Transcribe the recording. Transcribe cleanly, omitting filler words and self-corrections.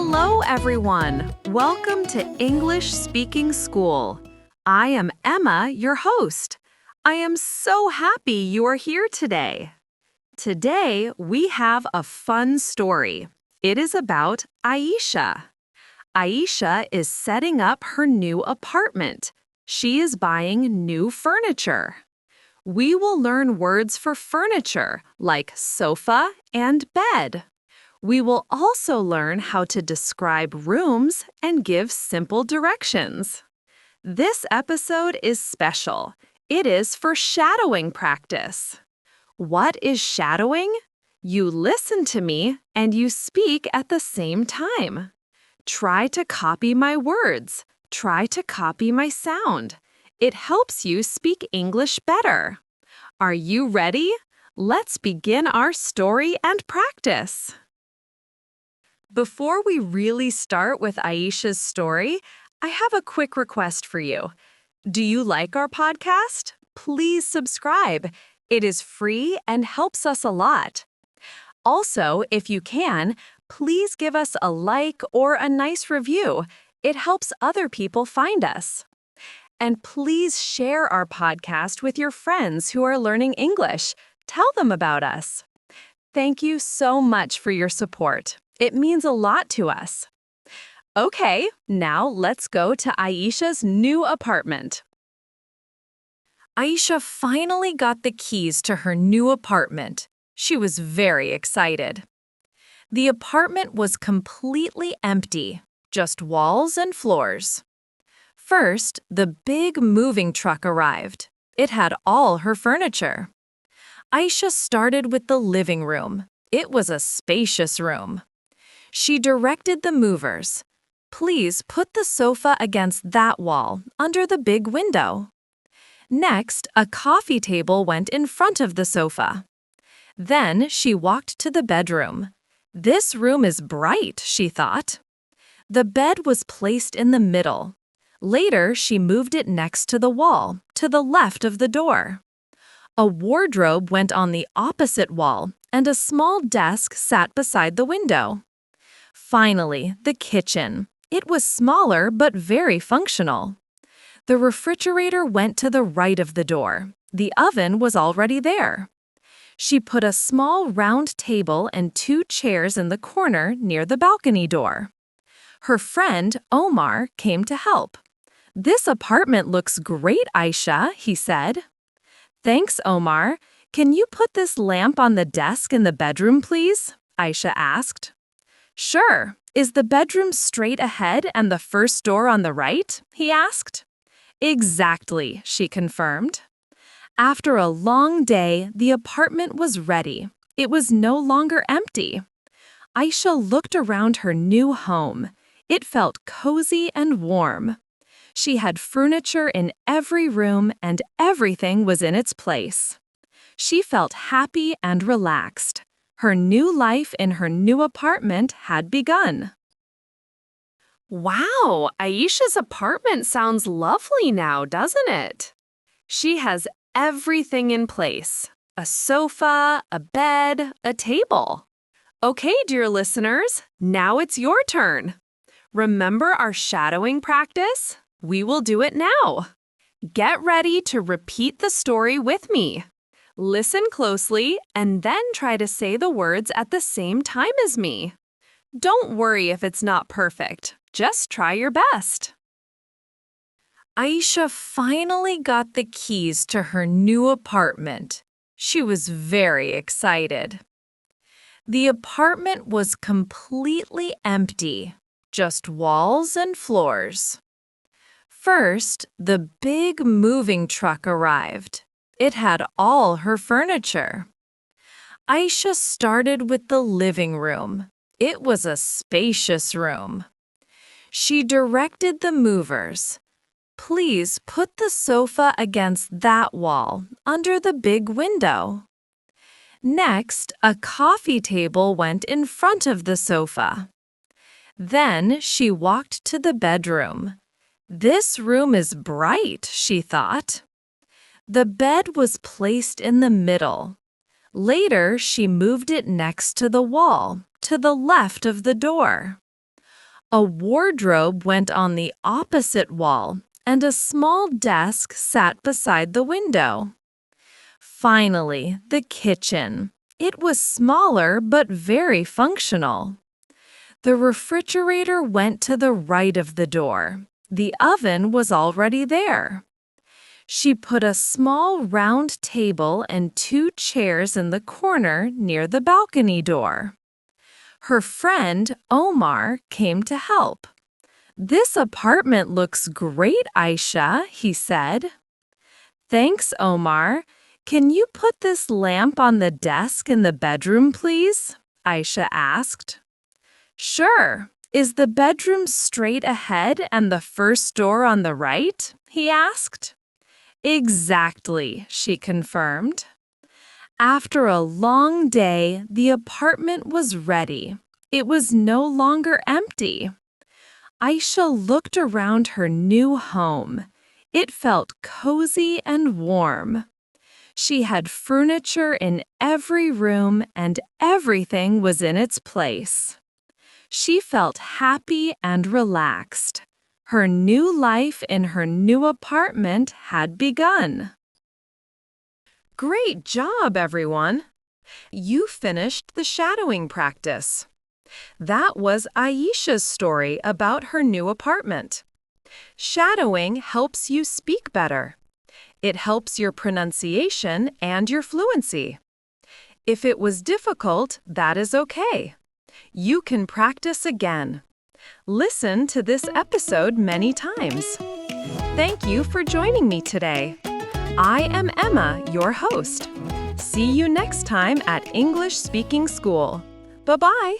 Hello, everyone. Welcome to English Speaking School. I am Emma, your host. I am so happy you are here today. Today, we have a fun story. It is about Aisha. Aisha is setting up her new apartment. She is buying new furniture. We will learn words for furniture like sofa and bed. We will also learn how to describe rooms and give simple directions. This episode is special. It is for shadowing practice. What is shadowing? You listen to me and you speak at the same time. Try to copy my words. Try to copy my sound. It helps you speak English better. Are you ready? Let's begin our story and practice. Before we really start with Aisha's story, I have a quick request for you. Do you like our podcast? Please subscribe. It is free and helps us a lot. Also, if you can, please give us a like or a nice review. It helps other people find us. And please share our podcast with your friends who are learning English. Tell them about us. Thank you so much for your support. It means a lot to us. Okay, now let's go to Aisha's new apartment. Aisha finally got the keys to her new apartment. She was very excited. The apartment was completely empty, just walls and floors. First, the big moving truck arrived. It had all her furniture. Aisha started with the living room. It was a spacious room. She directed the movers. Please put the sofa against that wall, under the big window. Next, a coffee table went in front of the sofa. Then she walked to the bedroom. This room is bright, she thought. The bed was placed in the middle. Later, she moved it next to the wall, to the left of the door. A wardrobe went on the opposite wall, and a small desk sat beside the window. Finally, the kitchen. It was smaller but very functional. The refrigerator went to the right of the door. The oven was already there. She put a small round table and 2 chairs in the corner near the balcony door. Her friend, Omar, came to help. "This apartment looks great, Aisha," he said. "Thanks, Omar. Can you put this lamp on the desk in the bedroom, please?" Aisha asked. "Sure. Is the bedroom straight ahead and the first door on the right?" he asked. "Exactly," she confirmed. After a long day, the apartment was ready. It was no longer empty. Aisha looked around her new home. It felt cozy and warm. She had furniture in every room and everything was in its place. She felt happy and relaxed. Her new life in her new apartment had begun. Wow, Aisha's apartment sounds lovely now, doesn't it? She has everything in place. A sofa, a bed, a table. Okay, dear listeners, now it's your turn. Remember our shadowing practice? We will do it now. Get ready to repeat the story with me. Listen closely and then try to say the words at the same time as me. Don't worry if it's not perfect. Just try your best. Aisha finally got the keys to her new apartment. She was very excited. The apartment was completely empty, just walls and floors. First, the big moving truck arrived. It had all her furniture. Aisha started with the living room. It was a spacious room. She directed the movers. Please put the sofa against that wall, under the big window. Next, a coffee table went in front of the sofa. Then she walked to the bedroom. This room is bright, she thought. The bed was placed in the middle. Later, she moved it next to the wall, to the left of the door. A wardrobe went on the opposite wall, and a small desk sat beside the window. Finally, the kitchen. It was smaller but very functional. The refrigerator went to the right of the door. The oven was already there. She put a small round table and 2 chairs in the corner near the balcony door. Her friend, Omar, came to help. "This apartment looks great, Aisha," he said. "Thanks, Omar. Can you put this lamp on the desk in the bedroom, please?" Aisha asked. "Sure. Is the bedroom straight ahead and the first door on the right?" he asked. "Exactly," she confirmed. After a long day, the apartment was ready. It was no longer empty. Aisha looked around her new home. It felt cozy and warm. She had furniture in every room and everything was in its place. She felt happy and relaxed. Her new life in her new apartment had begun. Great job, everyone! You finished the shadowing practice. That was Aisha's story about her new apartment. Shadowing helps you speak better. It helps your pronunciation and your fluency. If it was difficult, that is okay. You can practice again. Listen to this episode many times. Thank you for joining me today. I am Emma, your host. See you next time at English Speaking School. Bye-bye.